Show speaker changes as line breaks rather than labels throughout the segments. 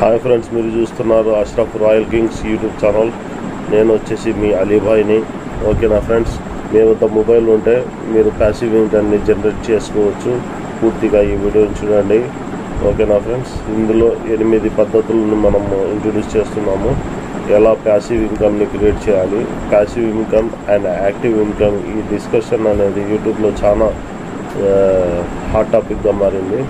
Hi friends, మీరు చూస్తున్నారు Ashraf royal Kings YouTube channel. నేను వచ్చేసి మీ అలీభాయ్ని. ఓకేనా ఫ్రెండ్స్, మీ వద్ద మొబైల్ ఉంటే మీరు ప్యాసివ్ ఇన్కమ్ని జనరేట్ చేసుకోవచ్చు. పూర్తిగా ఈ వీడియోని చూడండి. ఓకేనా ఫ్రెండ్స్, ఇందులో 8 పద్ధతులను మనము ఇంట్రొడ్యూస్ చేస్తున్నాము. ఎలా ప్యాసివ్ ఇన్కమ్ని క్రియేట్ చేయాలి, passive income and active income, ఈ డిస్కషన్ అనేది యూట్యూబ్లో చాలా హాట్ టాపిక్గా మారింది.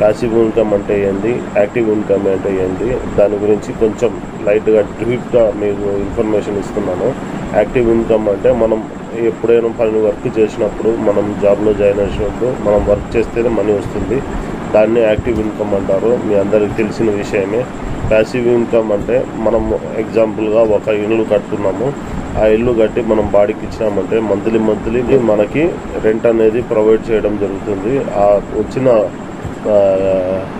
ప్యాసివ్ ఇన్కమ్ అంటే ఏంటి, యాక్టివ్ ఇన్కమ్ అంటే ఏంటి, దాని గురించి కొంచెం లైట్గా డ్రీప్గా మీకు ఇన్ఫర్మేషన్ ఇస్తున్నాను. యాక్టివ్ ఇన్కమ్ అంటే మనం ఎప్పుడైనా వర్క్ చేసినప్పుడు, మనం జాబ్లో జాయిన్ చేసినప్పుడు మనం వర్క్ చేస్తేనే మనీ వస్తుంది. దాన్ని యాక్టివ్ ఇన్కమ్ అంటారు, మీ అందరికీ తెలిసిన విషయమే. ప్యాసివ్ ఇన్కమ్ అంటే మనం ఎగ్జాంపుల్గా ఒక ఇల్లు కట్టుకున్నాము. ఆ ఇల్లు కట్టి మనం బాడీకి ఇచ్చినామంటే మంత్లీ మనకి రెంట్ అనేది ప్రొవైడ్ చేయడం జరుగుతుంది. ఆ వచ్చిన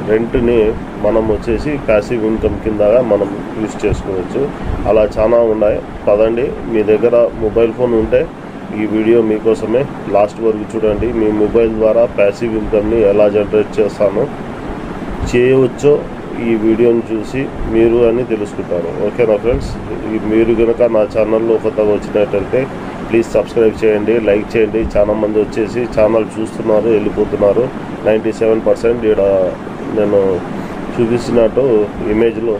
రెంట్ని మనం వచ్చేసి ప్యాసివ్ ఇన్కమ్ కింద మనం యూజ్ చేసుకోవచ్చు. అలా చాలా ఉన్నాయి. పదండి, మీ దగ్గర మొబైల్ ఫోన్ ఉంటే ఈ వీడియో మీకోసమే, లాస్ట్ వరకు చూడండి. మీ మొబైల్ ద్వారా ప్యాసివ్ ఇన్కమ్ని ఎలా జనరేట్ చేయవచ్చో ఈ వీడియోని చూసి మీరు అని తెలుసుకుంటారు. ఓకేనా ఫ్రెండ్స్, మీరు కనుక నా ఛానల్లో కొత్తగా వచ్చినట్టయితే ప్లీజ్ సబ్స్క్రైబ్ చేయండి, లైక్ చేయండి. చాలా మంది వచ్చేసి ఛానల్ చూస్తున్నారు, వెళ్ళిపోతున్నారు. 97% ఇక్కడ నేను చూపిస్తున్నట్టు ఇమేజ్లో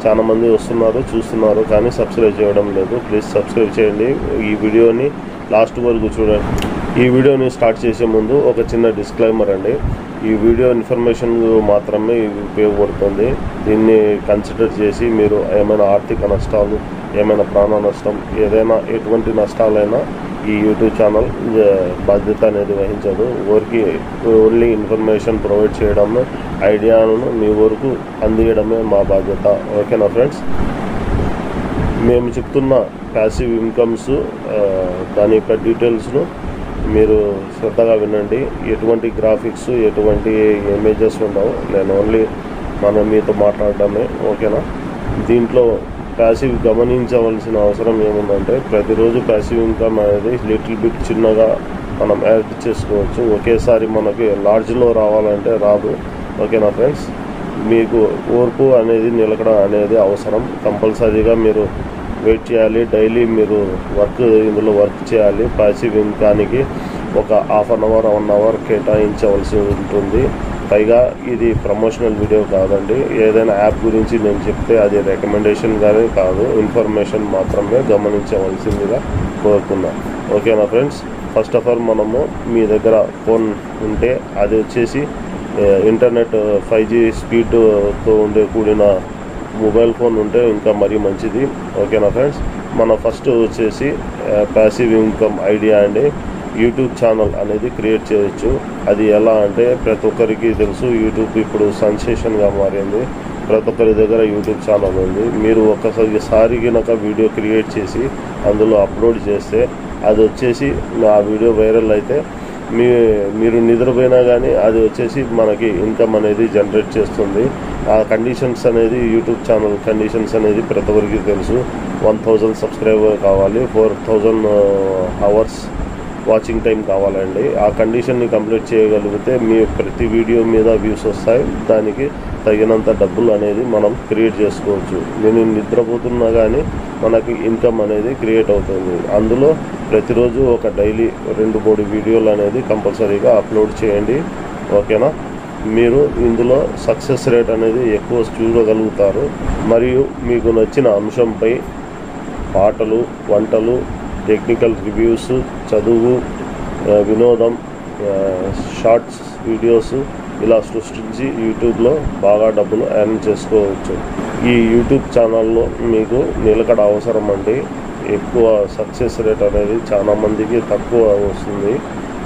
చాలామంది వస్తున్నారు, చూస్తున్నారు, కానీ సబ్స్క్రైబ్ చేయడం లేదు. ప్లీజ్ సబ్స్క్రైబ్ చేయండి. ఈ వీడియోని లాస్ట్ వరకు చూడండి. ఈ వీడియోని స్టార్ట్ చేసే ముందు ఒక చిన్న డిస్క్లైమర్ అండి. ఈ వీడియో ఇన్ఫర్మేషన్ మాత్రమే ఉపయోగపడుతుంది. దీన్ని కన్సిడర్ చేసి మీరు ఏమైనా ఆర్థిక నష్టాలు, ఏమైనా ప్రాణ నష్టం, ఏదైనా ఎటువంటి నష్టాలైనా ఈ యూట్యూబ్ ఛానల్ బాధ్యత అనేది వహించదు. ఓన్లీ ఇన్ఫర్మేషన్ ప్రొవైడ్ చేయడం, ఐడియాను మీ వరకు అందించడమే మా బాధ్యత. ఓకేనా ఫ్రెండ్స్, మేము చెప్తున్న ప్యాసివ్ ఇన్కమ్స్ దాని యొక్క డీటెయిల్స్ను మీరు శ్రద్ధగా వినండి. ఎటువంటి గ్రాఫిక్స్, ఎటువంటి ఇమేజెస్ ఉండవు. నేను ఓన్లీ మీతో మాట్లాడడమే. ఓకేనా, దీంట్లో ప్యాసివ్ గమనించవలసిన అవసరం ఏముందంటే, ప్రతిరోజు ప్యాసివ్ ఇన్కమ్ అనేది లిటిల్ బిట్ చిన్నగా మనం యాడ్ చేసుకోవచ్చు. ఒకేసారి మనకి లార్జ్లో రావాలంటే రాదు. ఓకేనా ఫ్రెండ్స్, మీకు ఓర్పు అనేది నిలకడ అనేది అవసరం. కంపల్సరీగా మీరు వెయిట్ చేయాలి. డైలీ మీరు ఇందులో వర్క్ చేయాలి. ప్యాసివ్ ఇన్కానికి ఒక హాఫ్ అన్ అవర్, 1 అవర్ కేటాయించవలసి ఉంటుంది. పైగా ఇది ప్రమోషనల్ వీడియో కాదండి. ఏదైనా యాప్ గురించి నేను చెప్తే అది రికమెండేషన్ కానీ కాదు, ఇన్ఫర్మేషన్ మాత్రమే గమనించవలసిందిగా కోరుకున్నా. ఓకేనా ఫ్రెండ్స్, ఫస్ట్ ఆఫ్ ఆల్ మనము మీ దగ్గర ఫోన్ ఉంటే అది వచ్చేసి ఇంటర్నెట్ 5G స్పీడ్తో కూడిన మొబైల్ ఫోన్ ఉంటే ఇంకా మరీ మంచిది. ఓకేనా ఫ్రెండ్స్, మన ఫస్ట్ వచ్చేసి ప్యాసివ్ ఇన్కమ్ ఐడియా అండి. యూట్యూబ్ ఛానల్ అనేది క్రియేట్ చేయొచ్చు. అది ఎలా అంటే, ప్రతి ఒక్కరికి తెలుసు, యూట్యూబ్ ఇప్పుడు సెన్సేషన్గా మారింది. ప్రతి ఒక్కరి దగ్గర యూట్యూబ్ ఛానల్ ఉంది. మీరు ఒకసారి కనుక వీడియో క్రియేట్ చేసి అందులో అప్లోడ్ చేస్తే అది వచ్చేసి ఆ వీడియో వైరల్ అయితే మీరు నిద్రపోయినా కానీ అది వచ్చేసి మనకి ఇన్కమ్ అనేది జనరేట్ చేస్తుంది. ఆ కండిషన్స్ అనేది, యూట్యూబ్ ఛానల్ కండిషన్స్ అనేది ప్రతి ఒక్కరికి తెలుసు. 1000 సబ్స్క్రైబర్ కావాలి, 4000 అవర్స్ వాచింగ్ టైం కావాలండి. ఆ కండిషన్ని కంప్లీట్ చేయగలిగితే మీ ప్రతి వీడియో మీద వ్యూస్ వస్తాయి. దానికి తగినంత డబ్బులు అనేది మనం క్రియేట్ చేసుకోవచ్చు. నేను నిద్రపోతున్నా కానీ మనకి ఇన్కమ్ అనేది క్రియేట్ అవుతుంది. అందులో ప్రతిరోజు ఒక డైలీ 2-3 వీడియోలు అనేది కంపల్సరీగా అప్లోడ్ చేయండి. ఓకేనా, మీరు ఇందులో సక్సెస్ రేట్ అనేది ఎక్కువ చూడగలుగుతారు. మరియు మీకు నచ్చిన అంశంపై పాటలు, వంటలు, టెక్నికల్ రివ్యూస్, చదువు, వినోదం, షార్ట్స్ వీడియోస్ ఇలా సృష్టించి యూట్యూబ్లో బాగా డబ్బులు ఎర్న్ చేసుకోవచ్చు. ఈ యూట్యూబ్ ఛానల్లో మీకు నిలకడ అవసరం అండి. ఎక్కువ సక్సెస్ రేట్ అనేది చాలా మందికి తక్కువ వస్తుంది.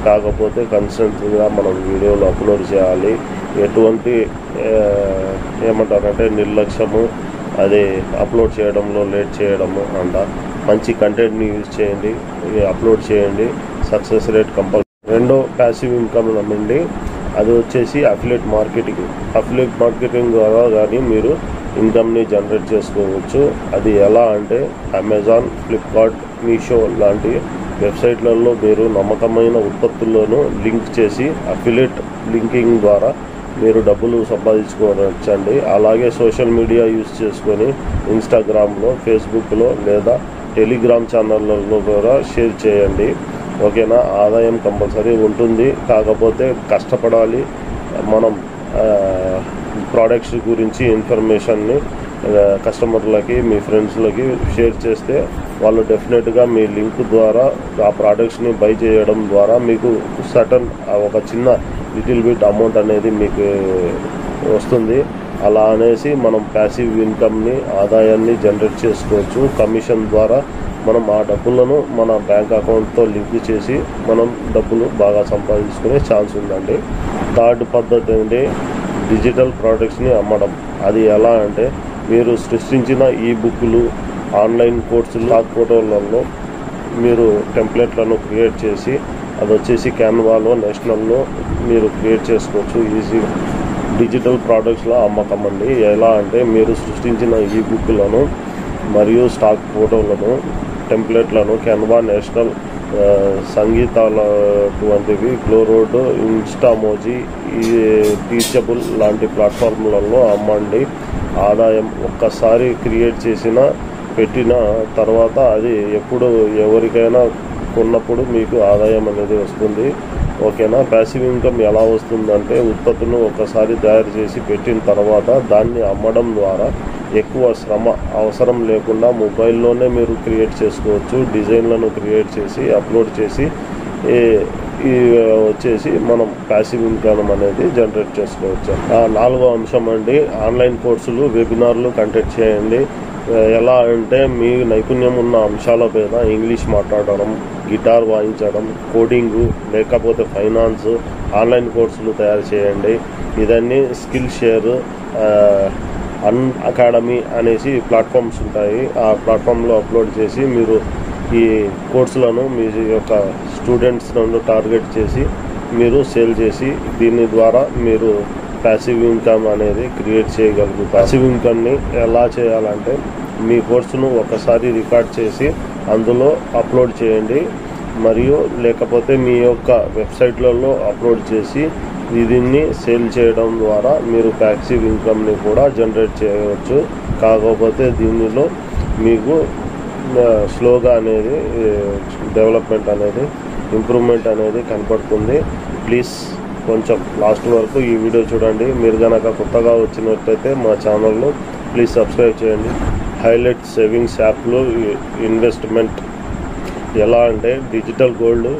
కాకపోతే కన్సిస్టెంట్గా మనం వీడియోలు అప్లోడ్ చేయాలి. ఎటువంటి ఏమంటారంటే నిర్లక్ష్యము, అదే అప్లోడ్ చేయడంలో లేట్ చేయడము అంట. మంచి కంటెంట్ని యూజ్ చేయండి, అప్లోడ్ చేయండి. Success rate compulsory. రెండో ప్యాసివ్ ఇన్కమ్ నుండి అది వచ్చేసి అఫిలియేట్ మార్కెటింగ్ ద్వారా కానీ మీరు ఇన్కమ్ని జనరేట్ చేసుకోవచ్చు. అది ఎలా అంటే, అమెజాన్, ఫ్లిప్కార్ట్, మీషో లాంటి వెబ్సైట్లలో మీరు నమ్మకమైన ఉత్పత్తులను లింక్ చేసి అఫిలియేట్ లింకింగ్ ద్వారా మీరు డబ్బులు సంపాదించుకోవచ్చండి. అలాగే సోషల్ మీడియా యూస్ చేసుకొని ఇన్స్టాగ్రామ్లో, ఫేస్బుక్లో లేదా టెలిగ్రామ్ ఛానళ్ళలో కూడా షేర్ చేయండి. ఓకేనా? ఆదాయం కంపల్సరీ ఉంటుంది, కాకపోతే కష్టపడాలి. మనం ప్రోడక్ట్స్ గురించి ఇన్ఫర్మేషన్ని కస్టమర్లకి, మీ ఫ్రెండ్స్లకి షేర్ చేస్తే వాళ్ళు డెఫినెట్గా మీ లింక్ ద్వారా ఆ ప్రోడక్ట్స్ని బై చేయడం ద్వారా మీకు సర్టన్ ఒక చిన్న లిటిల్ బిట్ అమౌంట్ అనేది మీకు వస్తుంది. అలా అనేసి మనం ప్యాసివ్ ఇన్కమ్ని, ఆదాయాన్ని జనరేట్ చేసుకోవచ్చు. కమిషన్ ద్వారా మనం ఆ డబ్బులను మన బ్యాంక్ అకౌంట్తో లింక్ చేసి మనం డబ్బులు బాగా సంపాదించుకునే ఛాన్స్ ఉందండి. థర్డ్ పద్ధతి ఏంటి? డిజిటల్ ప్రోడక్ట్స్ని అమ్మడం. అది ఎలా అంటే మీరు సృష్టించిన ఈ బుక్లు, ఆన్లైన్ కోర్సులు, స్టాక్ ఫోటోలలో మీరు టెంప్లెట్లను క్రియేట్ చేసి అది వచ్చేసి క్యాన్వాలో, నేషనల్లో మీరు క్రియేట్ చేసుకోవచ్చు ఈజీగా. డిజిటల్ ప్రోడక్ట్స్లో అమ్మకం అండి. ఎలా అంటే మీరు సృష్టించిన ఈ బుక్లను మరియు స్టాక్ ఫోటోలను, టెంప్లెట్లను క్యాన్వా, నేషనల్, సంగీతాలటువంటివి, గ్లోరోడ్, ఇన్స్టామోజీ, టీచబుల్ లాంటి ప్లాట్ఫామ్లలో అమ్మండి. ఆదాయం ఒక్కసారి క్రియేట్ చేసిన పెట్టిన తర్వాత అది ఎప్పుడు ఎవరికైనా కొన్నప్పుడు మీకు ఆదాయం అనేది వస్తుంది. ఓకేనా? ప్యాసివ్ ఇన్కమ్ ఎలా వస్తుందంటే ఉత్పత్తులను ఒకసారి తయారు చేసి పెట్టిన తర్వాత దాన్ని అమ్మడం ద్వారా ఎక్కువ శ్రమ అవసరం లేకుండా మొబైల్లోనే మీరు క్రియేట్ చేసుకోవచ్చు. డిజైన్లను క్రియేట్ చేసి అప్లోడ్ చేసి వచ్చేసి మనం ప్యాసివ్ ఇన్కమ్ అనేది జనరేట్ చేసుకోవచ్చు. నాలుగో అంశం అండి, ఆన్లైన్ కోర్సులు, వెబినార్లు కండక్ట్ చేయండి. ఎలా అంటే మీ నైపుణ్యం ఉన్న అంశాల మీద ఇంగ్లీష్ మాట్లాడడం, గిటార్ వాయించడం, కోడింగు, లేకపోతే ఫైనాన్స్, ఆన్లైన్ కోర్సులు తయారు చేయండి. ఇదన్నీ స్కిల్ షేర్, అకాడమీ అనేసి ప్లాట్ఫామ్స్ ఉంటాయి. ఆ ప్లాట్ఫామ్లో అప్లోడ్ చేసి మీరు ఈ కోర్సులను మీ యొక్క స్టూడెంట్స్లను టార్గెట్ చేసి మీరు సేల్ చేసి దీని ద్వారా మీరు ప్యాసివ్ ఇన్కమ్ అనేది క్రియేట్ చేయగలుగుతారు. ప్యాసివ్ ఇన్కమ్ని ఎలా చేయాలంటే మీ కోర్సును ఒకసారి రికార్డ్ చేసి అందులో అప్లోడ్ చేయండి, మరియు లేకపోతే మీ యొక్క వెబ్సైట్లలో అప్లోడ్ చేసి దీన్ని సేల్ చేయడం ద్వారా మీరు ప్యాసివ్ ఇన్కమ్ని కూడా జనరేట్ చేయవచ్చు. కాకపోతే దీనిలో మీకు స్లోగా అనేది డెవలప్మెంట్ అనేది, ఇంప్రూవ్మెంట్ అనేది కనపడుతుంది. ప్లీజ్ కొంచెం లాస్ట్ వరకు ఈ వీడియో చూడండి. మీరు కనుక కొత్తగా వచ్చినట్టయితే మా ఛానల్ను ప్లీజ్ సబ్స్క్రైబ్ చేయండి. హైలైట్ సేవింగ్స్ యాప్లో ఇన్వెస్ట్మెంట్ ఎలా అంటే డిజిటల్ గోల్డ్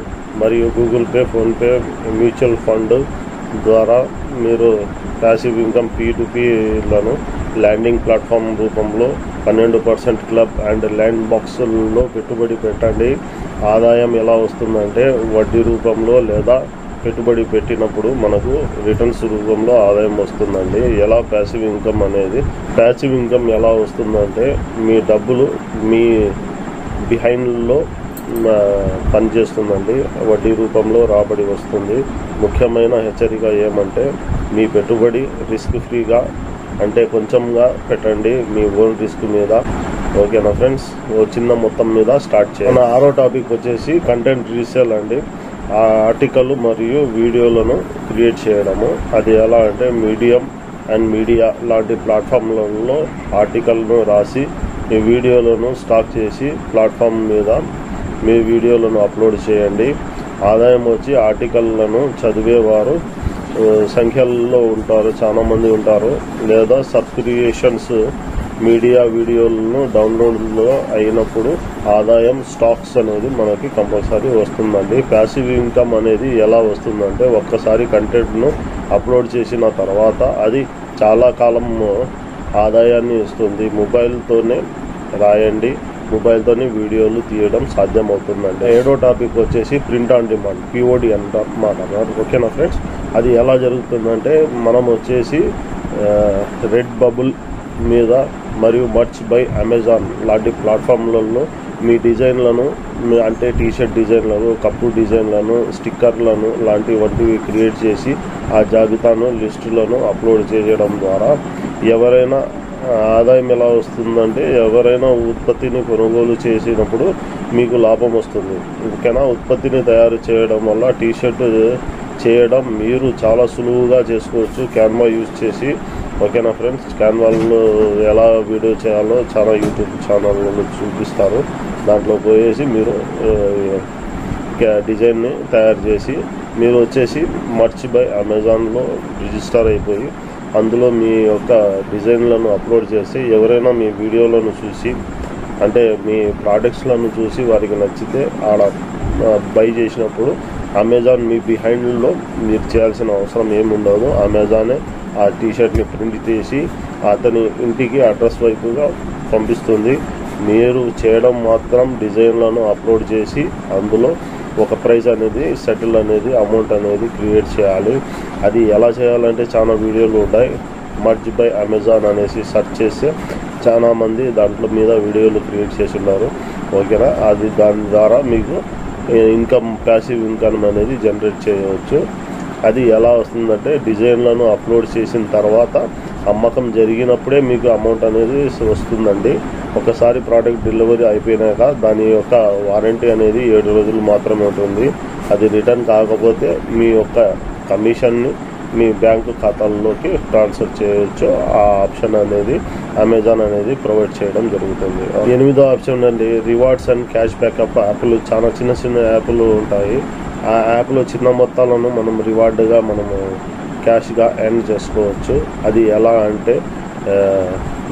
మరియు Google pay, PhonePe, mutual fund ద్వారా మీరు ప్యాసివ్ ఇన్కమ్ P2Pలను ల్యాండింగ్ ప్లాట్ఫామ్ రూపంలో 12% క్లబ్ అండ్ ల్యాండ్ బాక్సుల్లో పెట్టుబడి పెట్టండి. ఆదాయం ఎలా వస్తుందంటే వడ్డీ రూపంలో లేదా పెట్టుబడి పెట్టినప్పుడు మనకు రిటర్న్స్ రూపంలో ఆదాయం వస్తుందండి. ఎలా ప్యాసివ్ ఇన్కమ్ అనేది, ప్యాసివ్ ఇన్కమ్ ఎలా వస్తుందంటే మీ డబ్బులు మీ బిహైండ్లో పనిచేస్తుందండి. వడ్డీ రూపంలో రాబడి వస్తుంది. ముఖ్యమైన హెచ్చరిక ఏమంటే మీ పెట్టుబడి రిస్క్ ఫ్రీగా, అంటే కొంచెంగా పెట్టండి మీ ఓన్ రిస్క్ మీద. ఓకేనా ఫ్రెండ్స్? ఓ చిన్న మొత్తం మీద స్టార్ట్ చేయాలి. మన 6వ టాపిక్ వచ్చేసి కంటెంట్ రీసేల్ అండి. ఆ ఆర్టికల్ మరియు వీడియోలను క్రియేట్ చేయడము. అది ఎలా అంటే మీడియం అండ్ మీడియా లాంటి ప్లాట్ఫామ్లలో ఆర్టికల్ను రాసి మీ వీడియోలను స్టాక్ చేసి ప్లాట్ఫామ్ మీద మీ వీడియోలను అప్లోడ్ చేయండి. ఆదాయం వచ్చి ఆర్టికల్లను చదివేవారు సంఖ్యల్లో ఉంటారు, చాలామంది ఉంటారు. లేదా సబ్స్క్రిప్షన్స్ మీడియా వీడియోలను డౌన్లోడ్లో అయినప్పుడు ఆదాయం స్టాక్స్ అనేది మనకి కంపల్సరీ వస్తుందండి. ప్యాసివ్ ఇన్కమ్ అనేది ఎలా వస్తుందంటే ఒక్కసారి కంటెంట్ను అప్లోడ్ చేసిన తర్వాత అది చాలా కాలం ఆదాయాన్ని ఇస్తుంది. మొబైల్తోనే రాయండి, మొబైల్తోనే వీడియోలు తీయడం సాధ్యమవుతుందండి. 7వ టాపిక్ వచ్చేసి ప్రింట్ ఆన్ డిమాండ్, POD అన్నమాట. ఓకేనా ఫ్రెండ్స్? అది ఎలా జరుగుతుందంటే మనం వచ్చేసి రెడ్ బబుల్ మీద మరియు మర్చ్ బై అమెజాన్ లాంటి ప్లాట్ఫామ్లలో మీ డిజైన్లను, అంటే టీషర్ట్ డిజైన్లను, కప్పు డిజైన్లను, స్టిక్కర్లను వంటివి క్రియేట్ చేసి ఆ జాబితాను, లిస్టులను అప్లోడ్ చేయడం ద్వారా ఎవరైనా ఆదాయం ఎలా వస్తుందంటే ఎవరైనా ఉత్పత్తిని కొనుగోలు చేసినప్పుడు మీకు లాభం వస్తుంది. ఓకేనా? ఉత్పత్తిని తయారు చేయడం వల్ల టీషర్ట్ చేయడం మీరు చాలా సులువుగా చేసుకోవచ్చు క్యాన్వా యూజ్ చేసి. ఓకేనా ఫ్రెండ్స్, క్యాన్వాలో ఎలా వీడియో చేయాలో చాలా యూట్యూబ్ ఛానల్లో చూపిస్తారు. దాంట్లో పోయేసి మీరు డిజైన్ని తయారు చేసి మీరు వచ్చేసి మర్చ్ బై అమెజాన్లో రిజిస్టర్ అయిపోయి అందులో మీ యొక్క డిజైన్లను అప్లోడ్ చేసి ఎవరైనా మీ వీడియోలను చూసి అంటే మీ ప్రోడక్ట్స్లను చూసి వారికి నచ్చితే ఆడ బై చేసినప్పుడు అమెజాన్ మీ బిహైండ్లో మీరు చేయాల్సిన అవసరం ఏమి ఉండదు. అమెజానే ఆ టీషర్ట్ని ప్రింట్ చేసి అతని ఇంటికి అడ్రస్ వైపుగా పంపిస్తుంది. మీరు చేయడం మాత్రం డిజైన్లను అప్లోడ్ చేసి అందులో ఒక ప్రైస్ అనేది సెటిల్ అనేది అమౌంట్ అనేది క్రియేట్ చేయాలి. అది ఎలా చేయాలంటే చాలా వీడియోలు ఉంటాయి. మర్జ్ బై అమెజాన్ అనేసి సెర్చ్ చేస్తే చాలా మంది దాంట్లో మీద వీడియోలు క్రియేట్ చేసి ఉన్నారు. ఓకేనా, అది దాని ద్వారా మీకు ఇన్కమ్, ప్యాసివ్ ఇన్కమ్ అనేది జనరేట్ చేయవచ్చు. అది ఎలా వస్తుందంటే డిజైన్లను అప్లోడ్ చేసిన తర్వాత అమ్మకం జరిగినప్పుడే మీకు అమౌంట్ అనేది వస్తుందండి. ఒకసారి ప్రోడక్ట్ డెలివరీ అయిపోయినాక దాని యొక్క వారంటీ అనేది 7 రోజులు మాత్రమే ఉంటుంది. అది రిటర్న్ కాకపోతే మీ యొక్క కమిషన్ని మీ బ్యాంకు ఖాతాల్లోకి ట్రాన్స్ఫర్ చేయవచ్చు. ఆ ఆప్షన్ అనేది అమెజాన్ అనేది ప్రొవైడ్ చేయడం జరుగుతుంది. 8వ ఆప్షన్ అండి, రివార్డ్స్ అండ్ క్యాష్ బ్యాకప్ యాప్లు. చాలా చిన్న చిన్న యాప్లు ఉంటాయి. ఆ యాప్లో చిన్న మొత్తాలను మనం రివార్డ్గా మనము క్యాష్గా ఎర్న్ చేసుకోవచ్చు. అది ఎలా అంటే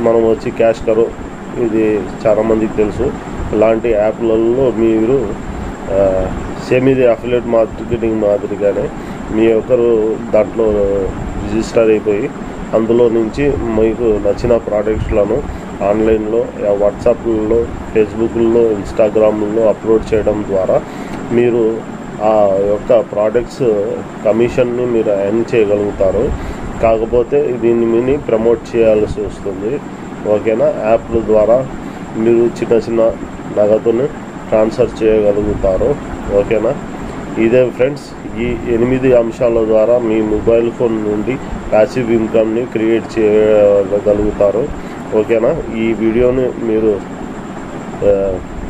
మనం వచ్చి క్యాష్ కరో, ఇది చాలామందికి తెలుసు. ఇలాంటి యాప్లలో మీరు సేమ్ ఇది అఫిలియేట్ మార్కెటింగ్ మాదిరిగానే మీ ఒకరు దాంట్లో రిజిస్టర్ అయిపోయి అందులో నుంచి మీకు నచ్చిన ప్రోడక్ట్స్లను ఆన్లైన్లో, వాట్సాప్లలో, ఫేస్బుక్లో, ఇన్స్టాగ్రామ్లో అప్లోడ్ చేయడం ద్వారా మీరు ఆ యొక్క ప్రోడక్ట్స్ కమిషన్ని మీరు ఎర్న్ చేయగలుగుతారు. కాకపోతే దీన్ని ప్రమోట్ చేయాల్సి వస్తుంది. ఓకేనా, యాప్ల ద్వారా మీరు చిన్న చిన్న నగదుని ట్రాన్స్ఫర్ చేయగలుగుతారు. ఓకేనా, ఇదే ఫ్రెండ్స్, ఈ 8 అంశాల ద్వారా మీ మొబైల్ ఫోన్ నుండి ప్యాసివ్ ఇన్కమ్ని క్రియేట్ చేయగలుగుతారు. ఓకేనా, ఈ వీడియోని మీరు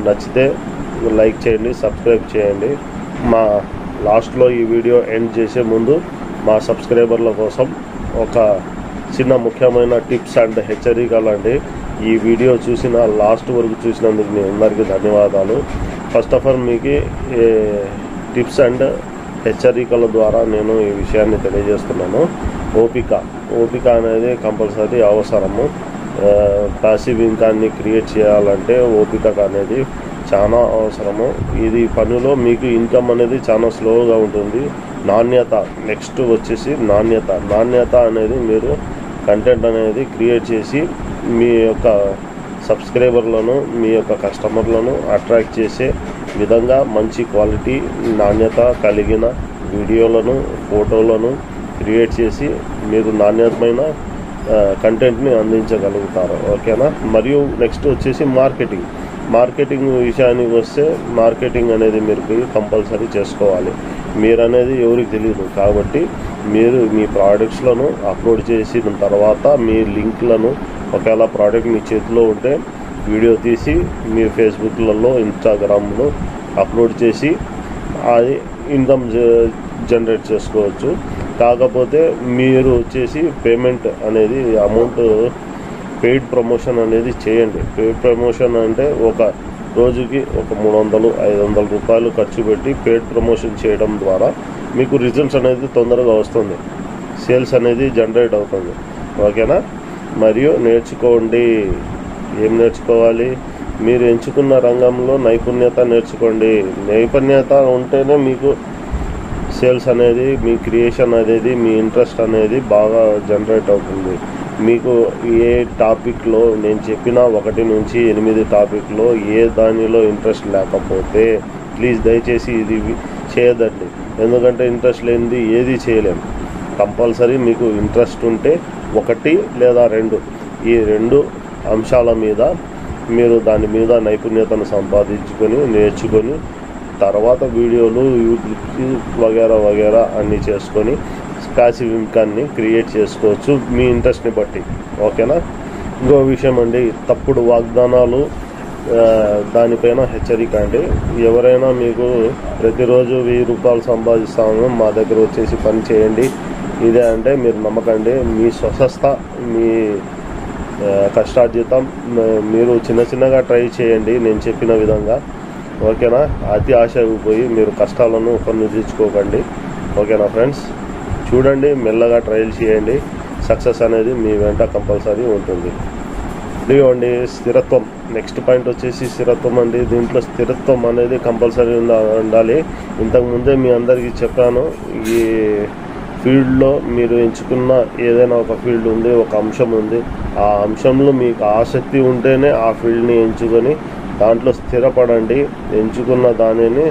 నచ్చితే లైక్ చేయండి, సబ్స్క్రైబ్ చేయండి. మా లాస్ట్లో ఈ వీడియో ఎండ్ చేసే ముందు మా సబ్స్క్రైబర్ల కోసం ఒక చిన్న ముఖ్యమైన టిప్స్ అండ్ హెచ్చరికలు అండి. ఈ వీడియో చూసిన లాస్ట్ వరకు చూసినందుకు మీ అందరికీ ధన్యవాదాలు. ఫస్ట్ ఆఫ్ ఆల్ మీకు టిప్స్ అండ్ హెచ్చరికల ద్వారా నేను ఈ విషయాన్ని తెలియజేస్తున్నాను. ఓపిక అనేది కంపల్సరీ అవసరము. ప్యాసివ్ ఇన్కమ్ని క్రియేట్ చేయాలంటే ఓపిక అనేది చాలా అవసరము. ఇది పనిలో మీకు ఇన్కమ్ అనేది చాలా స్లోగా ఉంటుంది. నాణ్యత, నెక్స్ట్ వచ్చేసి నాణ్యత అనేది మీరు కంటెంట్ అనేది క్రియేట్ చేసి మీ యొక్క సబ్స్క్రైబర్లను, మీ యొక్క కస్టమర్లను అట్రాక్ట్ చేసే విధంగా మంచి క్వాలిటీ, నాణ్యత కలిగిన వీడియోలను, ఫోటోలను క్రియేట్ చేసి మీరు నాణ్యతమైన కంటెంట్ని అందించగలుగుతారు. ఓకేనా, మరియు నెక్స్ట్ వచ్చేసి మార్కెటింగ్ విషయానికి వస్తే మార్కెటింగ్ అనేది మీరు కంపల్సరీ చేసుకోవాలి. మీరు అనేది ఎవరికి తెలియదు కాబట్టి మీరు మీ ప్రోడక్ట్స్లను అప్లోడ్ చేసిన తర్వాత మీ లింక్లను, ఒకవేళ ప్రోడక్ట్ మీ చేతిలో ఉంటే వీడియో తీసి మీ ఫేస్బుక్లలో, ఇన్స్టాగ్రామ్లో అప్లోడ్ చేసి అది ఇన్కమ్ జనరేట్ చేసుకోవచ్చు. కాకపోతే మీరు వచ్చేసి పేమెంట్ అనేది అమౌంట్ పెయిడ్ ప్రమోషన్ అనేది చేయండి. పెయిడ్ ప్రమోషన్ అంటే ఒక రోజుకి ఒక 300-500 రూపాయలు ఖర్చు పెట్టి పెయిడ్ ప్రమోషన్ చేయడం ద్వారా మీకు రిజల్ట్స్ అనేది తొందరగా వస్తుంది, సేల్స్ అనేది జనరేట్ అవుతుంది. ఓకేనా, మరియు నేర్చుకోండి. ఏం నేర్చుకోవాలి? మీరు ఎంచుకున్న రంగంలో నైపుణ్యత నేర్చుకోండి. నైపుణ్యత ఉంటేనే మీకు సేల్స్ అనేది, మీ క్రియేషన్ అనేది, మీ ఇంట్రెస్ట్ అనేది బాగా జనరేట్ అవుతుంది. మీకు ఏ టాపిక్లో నేను చెప్పిన 1 నుంచి 8 టాపిక్లో ఏ దానిలో ఇంట్రెస్ట్ లేకపోతే ప్లీజ్ దయచేసి ఇది చేయదండి. ఎందుకంటే ఇంట్రెస్ట్ లేనిది ఏది చేయలేము. కంపల్సరీ మీకు ఇంట్రెస్ట్ ఉంటే 1 లేదా 2, ఈ 2 అంశాల మీద మీరు దాని మీద నైపుణ్యతను సంపాదించుకొని నేర్చుకొని తర్వాత వీడియోలు, యూట్యూబ్ వగేరా అన్నీ చేసుకొని ప్యాసివ్ ఇన్కమ్ని క్రియేట్ చేసుకోవచ్చు మీ ఇంట్రెస్ట్ని బట్టి. ఓకేనా, ఇంకో విషయం అండి, తప్పుడు వాగ్దానాలు దానిపైన హెచ్చరిక అండి. ఎవరైనా మీకు ప్రతిరోజు 1000 రూపాయలు సంపాదిస్తాము, మా దగ్గర వచ్చేసి పని చేయండి ఇదే అంటే మీరు నమ్మకండి. మీ స్వస్థత, మీ కష్టార్జితం మీరు చిన్నగా ట్రై చేయండి నేను చెప్పిన విధంగా, ఓకేనా. అతి ఆశకు పోయి మీరు కష్టాలను కొన్ని తీర్చుకోకండి, ఓకేనా ఫ్రెండ్స్. చూడండి, మెల్లగా ట్రయల్ చేయండి, సక్సెస్ అనేది మీ వెంట కంపల్సరీ ఉంటుంది. ఇదిగోండి స్థిరత్వం. నెక్స్ట్ పాయింట్ వచ్చేసి స్థిరత్వం అండి. దీంట్లో స్థిరత్వం అనేది కంపల్సరీ ఉండాలి. ఇంతకుముందే మీ అందరికీ చెప్పాను, ఈ ఫీల్డ్లో మీరు ఎంచుకున్న ఏదైనా ఒక ఫీల్డ్ ఉంది, ఒక అంశం ఉంది, ఆ అంశంలో మీకు ఆసక్తి ఉంటేనే ఆ ఫీల్డ్ని ఎంచుకొని దాంట్లో స్థిరపడండి. ఎంచుకున్న దానిని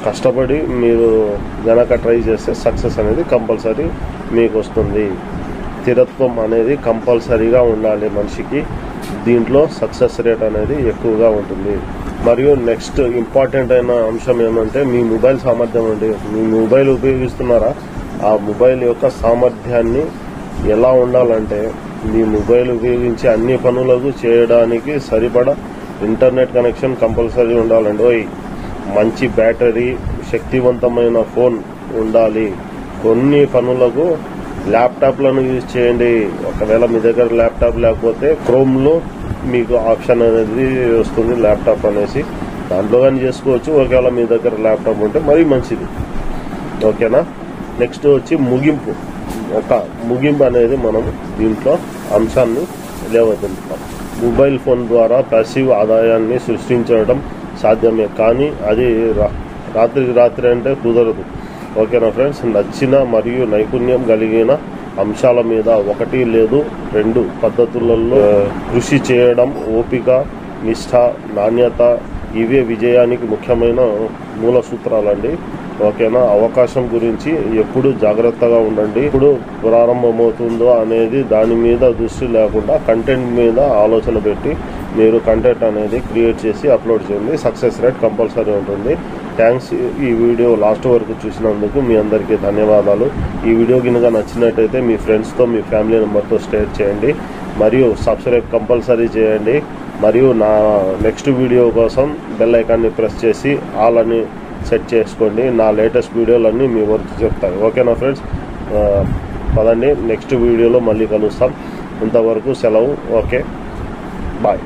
కష్టపడి మీరు గనక ట్రై చేస్తే సక్సెస్ అనేది కంపల్సరీ మీకు వస్తుంది. స్థిరత్వం అనేది కంపల్సరీగా ఉండాలి మనిషికి. దీంట్లో సక్సెస్ రేట్ అనేది ఎక్కువగా ఉంటుంది. మరియు నెక్స్ట్ ఇంపార్టెంట్ అయిన అంశం ఏమంటే మీ మొబైల్ సామర్థ్యం అండి. మీ మొబైల్ ఉపయోగిస్తున్నారా, ఆ మొబైల్ యొక్క సామర్థ్యాన్ని ఎలా ఉండాలంటే మీ మొబైల్ ఉపయోగించి అన్ని పనులకు చేయడానికి సరిపడా ఇంటర్నెట్ కనెక్షన్ కంపల్సరీ ఉండాలండి. మంచి బ్యాటరీ, శక్తివంతమైన ఫోన్ ఉండాలి. కొన్ని పనులకు ల్యాప్టాప్లను యూజ్ చేయండి. ఒకవేళ మీ దగ్గర ల్యాప్టాప్ లేకపోతే క్రోమ్లో మీకు ఆప్షన్ అనేది వస్తుంది ల్యాప్టాప్ అనేసి, దాంట్లో కానీ చేసుకోవచ్చు. ఒకవేళ మీ దగ్గర ల్యాప్టాప్ ఉంటే మరీ మంచిది, ఓకేనా. నెక్స్ట్ వచ్చి ముగింపు. ఒక ముగింపు అనేది మనం దీంట్లో అంశాన్ని లేవదెంపుతాం. మొబైల్ ఫోన్ ద్వారా ప్యాసివ్ ఆదాయాన్ని సృష్టించడం సాధ్యమే, కానీ అది రాత్రికి రాత్రి అంటే కుదరదు, ఓకేనా ఫ్రెండ్స్. నచ్చిన మరియు నైపుణ్యం కలిగిన అంశాల మీద 1 లేదా 2 పద్ధతులలో కృషి చేయడం, ఓపిక, నిష్ఠ, నాణ్యత ఇవే విజయానికి ముఖ్యమైన మూల సూత్రాలండి, ఓకేనా. అవకాశం గురించి ఎప్పుడు జాగ్రత్తగా ఉండండి. ఇప్పుడు ప్రారంభమవుతుందో అనేది దాని మీద దృష్టి లేకుండా కంటెంట్ మీద ఆలోచన పెట్టి మీరు కంటెంట్ అనేది క్రియేట్ చేసి అప్లోడ్ చేయండి. సక్సెస్ రేట్ కంపల్సరీ ఉంటుంది. థ్యాంక్స్. ఈ వీడియో లాస్ట్ వరకు చూసినందుకు మీ అందరికీ ధన్యవాదాలు. ఈ వీడియో కనుక నచ్చినట్టయితే మీ ఫ్రెండ్స్తో, మీ ఫ్యామిలీ మెంబర్తో షేర్ చేయండి. మరియు సబ్స్క్రైబ్ కంపల్సరీ చేయండి. మరియు నా నెక్స్ట్ వీడియో కోసం బెల్ ఐకాన్ని ప్రెస్ చేసి ఆల్ అని సెట్ చేసుకోండి. నా లేటెస్ట్ వీడియోలన్నీ మీ వరకు చెప్తాయి, ఓకేనా ఫ్రెండ్స్. పదండి, నెక్స్ట్ వీడియోలో మళ్ళీ కలుస్తాం. ఇంతవరకు సెలవు. Okay, bye.